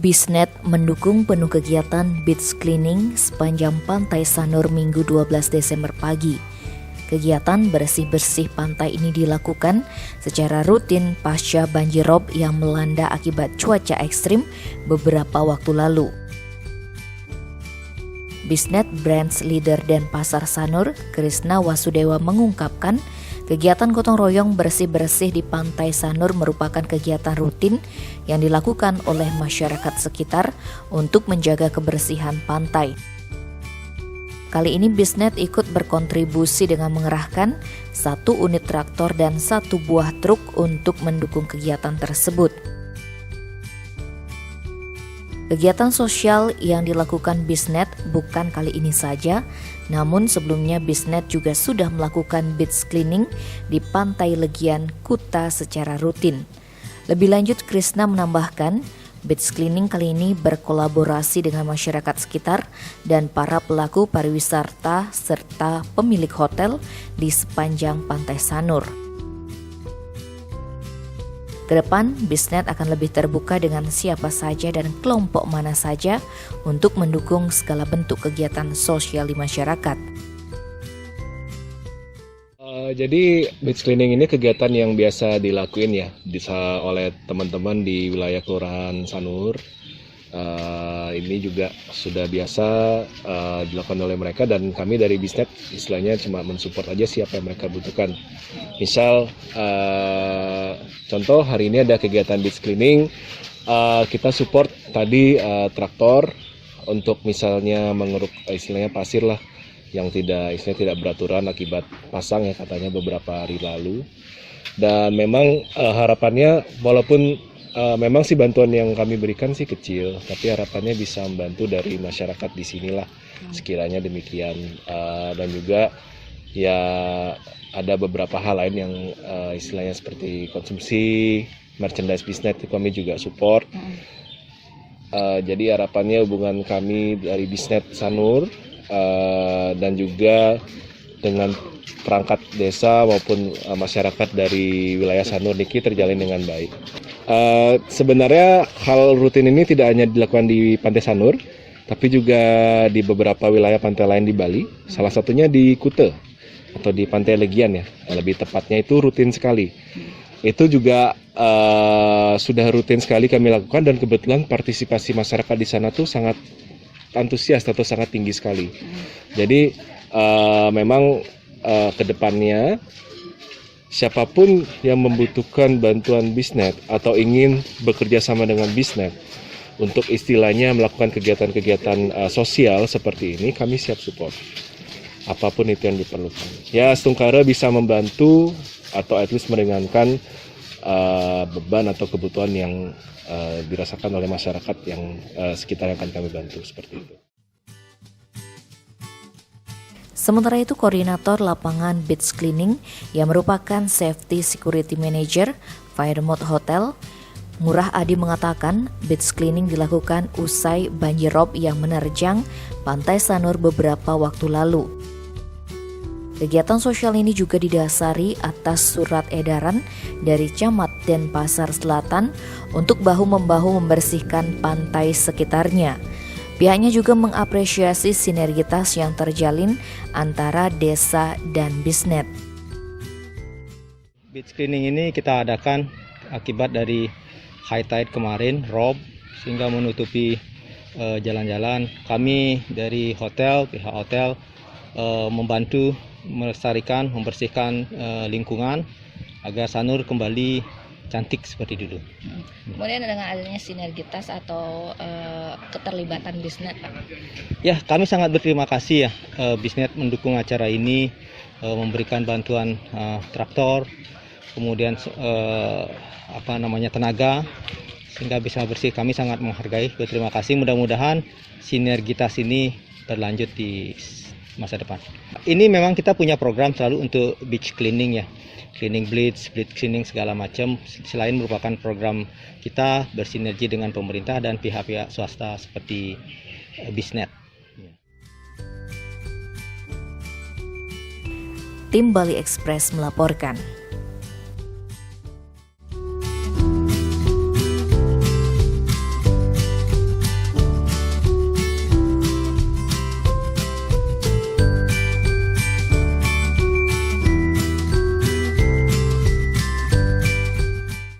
Bisnet mendukung penuh kegiatan beach cleaning sepanjang Pantai Sanur Minggu 12 Desember pagi. Kegiatan bersih-bersih pantai ini dilakukan secara rutin pasca banjir rob yang melanda akibat cuaca ekstrim beberapa waktu lalu. Bisnet Brands Leader Denpasar Sanur, Krisna Wasudewa mengungkapkan, kegiatan gotong royong bersih-bersih di Pantai Sanur merupakan kegiatan rutin yang dilakukan oleh masyarakat sekitar untuk menjaga kebersihan pantai. Kali ini Bisnet ikut berkontribusi dengan mengerahkan 1 unit traktor dan 1 buah truk untuk mendukung kegiatan tersebut. Kegiatan sosial yang dilakukan Bisnet bukan kali ini saja, namun sebelumnya Bisnet juga sudah melakukan beach cleaning di Pantai Legian, Kuta secara rutin. Lebih lanjut, Krisna menambahkan, beach cleaning kali ini berkolaborasi dengan masyarakat sekitar dan para pelaku pariwisata serta pemilik hotel di sepanjang Pantai Sanur. Kedepan, Bisnet akan lebih terbuka dengan siapa saja dan kelompok mana saja untuk mendukung segala bentuk kegiatan sosial di masyarakat. Jadi beach cleaning ini kegiatan yang biasa dilakuin ya, bisa oleh teman-teman di wilayah Kelurahan Sanur. Ini juga sudah biasa dilakukan oleh mereka dan kami dari Bisnet istilahnya cuma mensupport aja siapa yang mereka butuhkan. Misal contoh hari ini ada kegiatan beach cleaning, kita support tadi traktor untuk misalnya mengeruk istilahnya pasir lah yang tidak beraturan akibat pasang ya katanya beberapa hari lalu. Dan memang harapannya walaupun memang sih bantuan yang kami berikan sih kecil, tapi harapannya bisa membantu dari masyarakat di sinilah sekiranya demikian. Dan juga ya ada beberapa hal lain yang istilahnya seperti konsumsi merchandise Bisnet itu kami juga support. Jadi harapannya hubungan kami dari Bisnet Sanur dan juga dengan perangkat desa maupun masyarakat dari wilayah Sanur Niki terjalin dengan baik. Sebenarnya hal rutin ini tidak hanya dilakukan di Pantai Sanur, tapi juga di beberapa wilayah pantai lain di Bali. Salah satunya di Kuta atau di Pantai Legian ya, lebih tepatnya itu rutin sekali. Itu juga sudah rutin sekali kami lakukan dan kebetulan partisipasi masyarakat di sana tuh sangat antusias atau sangat tinggi sekali. Jadi memang kedepannya siapapun yang membutuhkan bantuan Bisnet atau ingin bekerja sama dengan Bisnet untuk istilahnya melakukan kegiatan-kegiatan sosial seperti ini, kami siap support apapun itu yang diperlukan. Ya, setungkara bisa membantu atau at least meringankan beban atau kebutuhan yang dirasakan oleh masyarakat yang sekitar yang akan kami bantu seperti itu. Sementara itu, koordinator lapangan beach cleaning yang merupakan Safety Security Manager Fairmont Hotel, Ngurah Adi mengatakan beach cleaning dilakukan usai banjir rob yang menerjang Pantai Sanur beberapa waktu lalu. Kegiatan sosial ini juga didasari atas surat edaran dari Camat Denpasar Selatan untuk bahu-membahu membersihkan pantai sekitarnya. Pihaknya juga mengapresiasi sinergitas yang terjalin antara desa dan Bisnet. Beach cleaning ini kita adakan akibat dari high tide kemarin, rob, sehingga menutupi jalan-jalan. Kami dari pihak hotel membantu melestarikan, membersihkan lingkungan agar Sanur kembali cantik seperti dulu. Kemudian dengan adanya sinergitas atau keterlibatan Bisnet, Pak? Ya, kami sangat berterima kasih ya Bisnet mendukung acara ini, memberikan bantuan traktor, kemudian tenaga sehingga bisa bersih. Kami sangat menghargai, berterima kasih. Mudah-mudahan sinergitas ini berlanjut di masa depan. Ini memang kita punya program selalu untuk beach cleaning ya. Cleaning bleach cleaning segala macam. Selain merupakan program kita bersinergi dengan pemerintah dan pihak-pihak swasta seperti Bisnet. Tim Bali Express melaporkan.